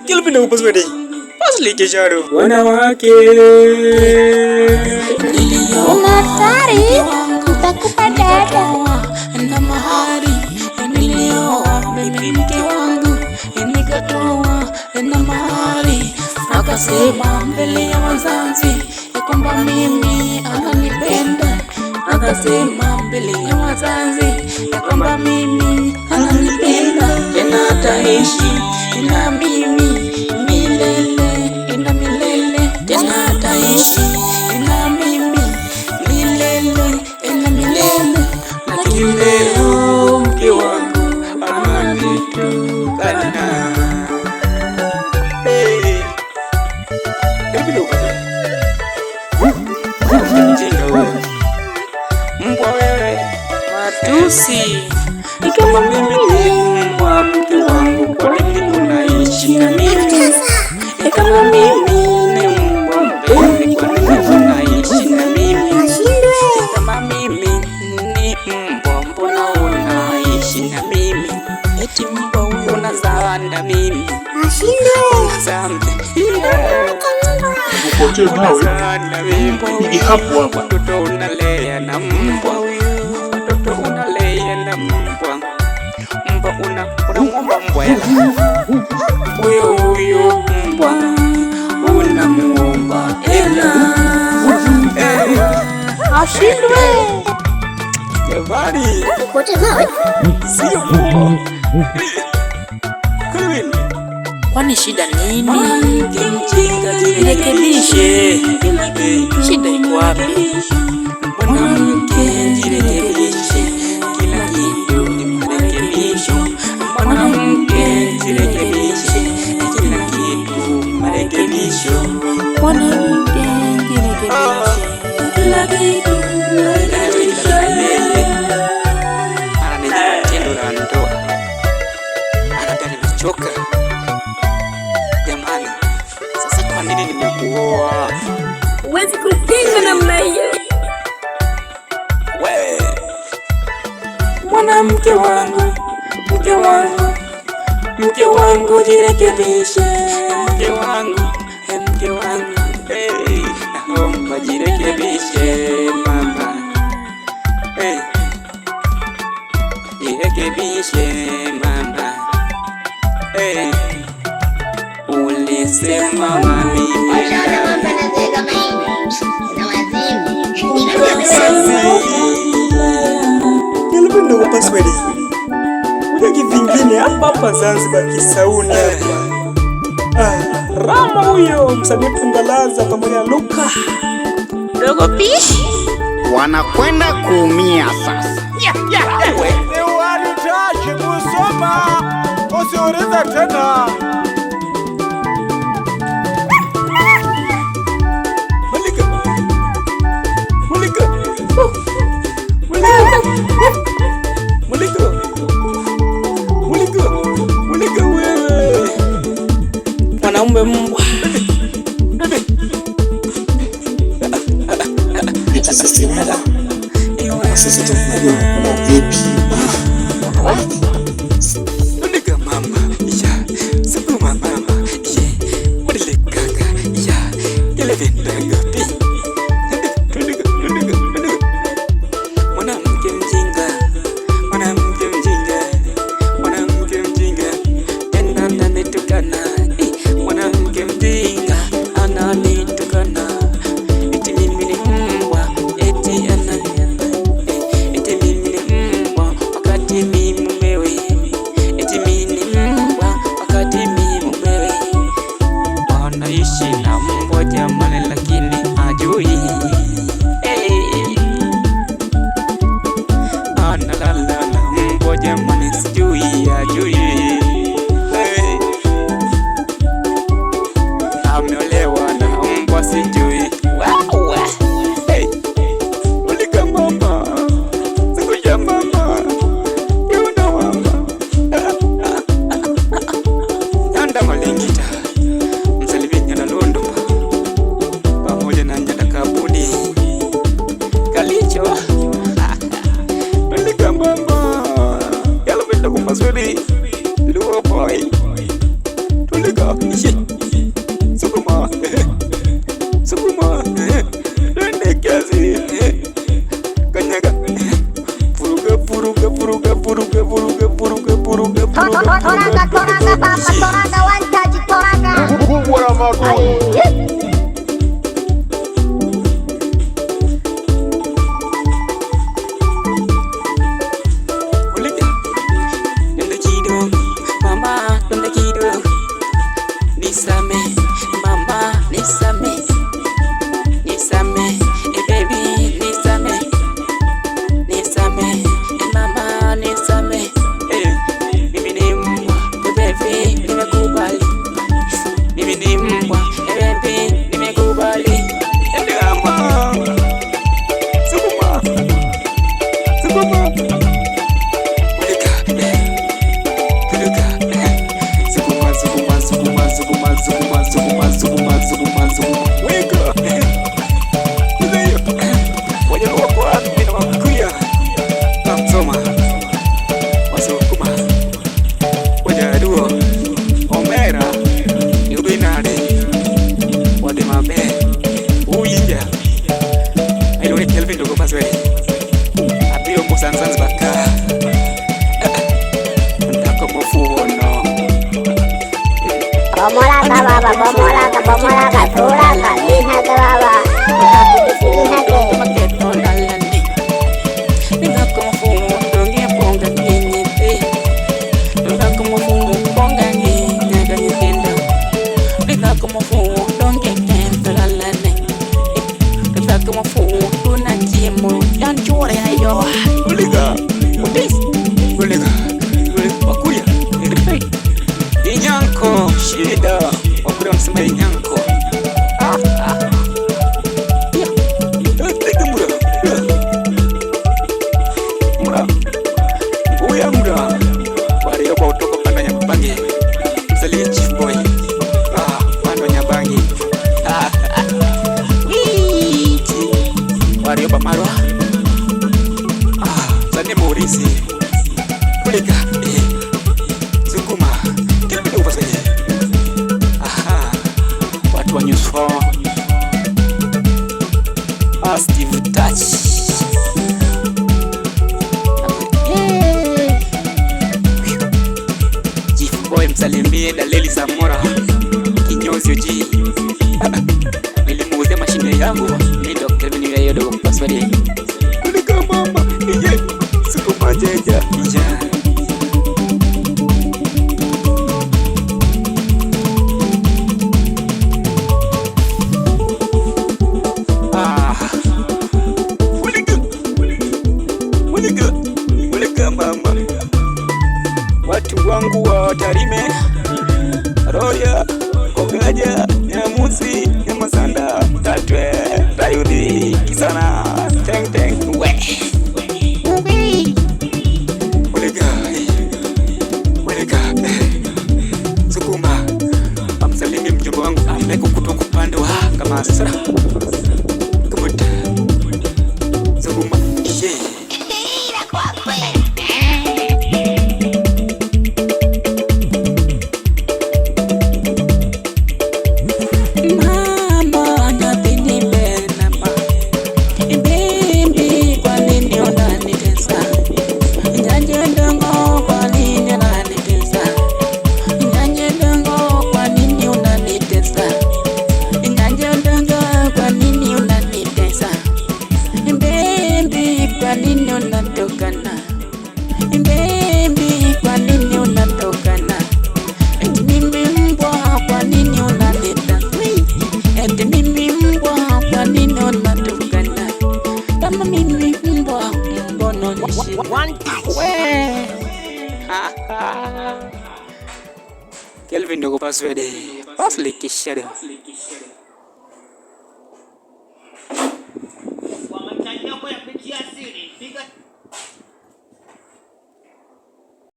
Kilipenda upaswede. Pasli kesharo. Wanawake. Unatari utakupa dada. Na mahari nilioa bibi mke wangu nikatoa na mahari, akasema mbele ya wazazi ya kwamba mimi ananipenda. Akasema mbele ya wazazi ya kwamba mimi ananipenda, tena ataishi na mimi milele na milele, tena ataishi na mimi milele na milele. Lakini leo mke wangu ananitukana. Mbwa wewe, matusi. Ni kama mimi ni mbwa mke wangu, kwa nini unaishi na mimi? Ni kama mimi ni mbwa mpenzi, kwa nini unaishi na mimi? Ni kama mimi ni mbwa, mbona unaishi na mimi? Eti mbwa unazaa na mimi. Asante. Upote nawe. Ni hapo hapa. Mtoto unalea na mbwa huyu. Mtoto unalea na mbwa. Mbwa unamwomba mbwa hela. Huyo mbwa unamwomba hela. Ashindwe. Jamani. Upote nawe. Sio mbwa. Kwani shida nini? Jirekebishe. Shida iko wapi? Mwanamke jirekebishe, kila kitu ni marekebisho. Mwanamke jirekebishe, kila kitu marekebisho. Mwanamke jirekebishe, kila kitu marekebisho. Ananijua tendo la ndoa, anadhani nimechoka. Jamani, sasa kwa nini nimekuoa? Huwezi kupinga namna hiyo. Wewe mwanamke wangu, mke wangu, mke wangu jirekebishe, mke wangu, mke wangu, naomba jirekebishe mama, jirekebishe mama, ulisema mami Kilipenda upaswede. Wiki vingine hapa Zanzibar Kisauni hapa. Rama huyo msanii Tungalaza pamoja na Luka Dogo pishi wanakwenda kuumia sasa. Walitaji kusoma usiulize tena. Mulika wewe mwanaume mbwa. Sasa tunajua kuna vipi. Mulika mama, sabu mama, mulika kaka, ile venda ngapi? Mwanamke mjinga, mwanamke mjinga, mwanamke mjinga, tena ananitukana. Mwanamke mjinga ananitukana, eti mimi ni mbwa, eti mimi ni mbwa wakati mimi mumewe, eti mimi ni mbwa wakati mimi mumewe. Wanaishi na mbwa jamani, lakini hajui. Analala na mbwa jamani, sijui hajui. Ameolewa na mbwa sijui. Mulika mama, sikuja mama, yuna mama. Yanda malingita msalimia Nyana Londo pamoja na Nyana Kabudi Kalicho. Mulika mama, yala venda kumaswili luo boy. Tulika Sukuma. Sukuma. Twende kazi. Kanyaga. Puruga puruga puruga puruga puruga puruga puruga puruga. Toraga papa, toraga wantaji toraga. Kubwa mago. Nisame, mama, nisame, nisame, baby, nisame, nisame, mama, nisame, mimi ni mbwa, baby, nimekubali, mimi ni mbwa, baby, nimekubali, ndama, sukuma, sukuma, Bomoraga baba, bomoraga, toraga, lihaga baba. Inyanko shida wakura msema inyanko mura uya mura wari yoba utoko pando nyabangi msalie chief boy pando nyabangi wari yoba marwa zane morisi kulika Sukuma kipi ndio ufanye? Watu wa News 4 Steve Touch Chief Boy msalimie Daleli Samora kinyozi uji nilimuuzia mashine yangu ndio Kelvin yeye dogo password kulika mama Sukuma jeja mama, watu wangu wa Tarime, Roya, Kogaja, Nyamusi, Nyamasanda, Tatwe, Tayudi, Kisana, Teng Teng, we. Weleka, Sukuma, amsalimie mjomba wangu ameko kutoka upande wa kama sasa. Kumuta, Sukuma, Kelvin dogo password. Pas likisha.